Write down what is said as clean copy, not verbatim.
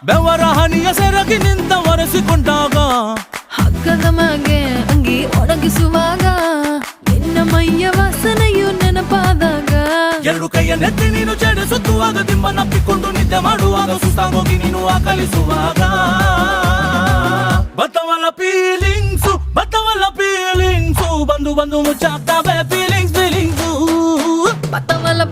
ಬೆವರ ಹನಿಯ ಸೆರಗಿ ನಿಂತ ಒರೆಸಿಕೊಂಡಾಗ ಹಗ್ಗದ ಮ್ಯಾಗೆ ಅಂಗಿ ಒಣಗಿಸುವಾಗ ನಿನ್ನ ಮೈಯ ವಾಸನೆಯು ನೆನಪಾದಾಗ ಎರಡು ಕೈಯ ನೆತ್ತಿ ನೀನು ಜಡಿಸುತ್ತುವಾಗ ದಿಮ್ಮನಪ್ಪಿಕೊಂಡು ನಿದ್ದೆ ಮಾಡುವಾಗ ಸುಸ್ತಾಗೋಗಿ ನೀನು ಆಕಲಿಸುವಾಗ ಬತ್ತವಲ್ಲ ಫೀಲಿಂಗ್ಸು ಬಂದು ಮುಚ್ಚಾಗ್ತಾವೆ ಫೀಲಿಂಗ್ಸು ಬತ್ತವಲ್ಲ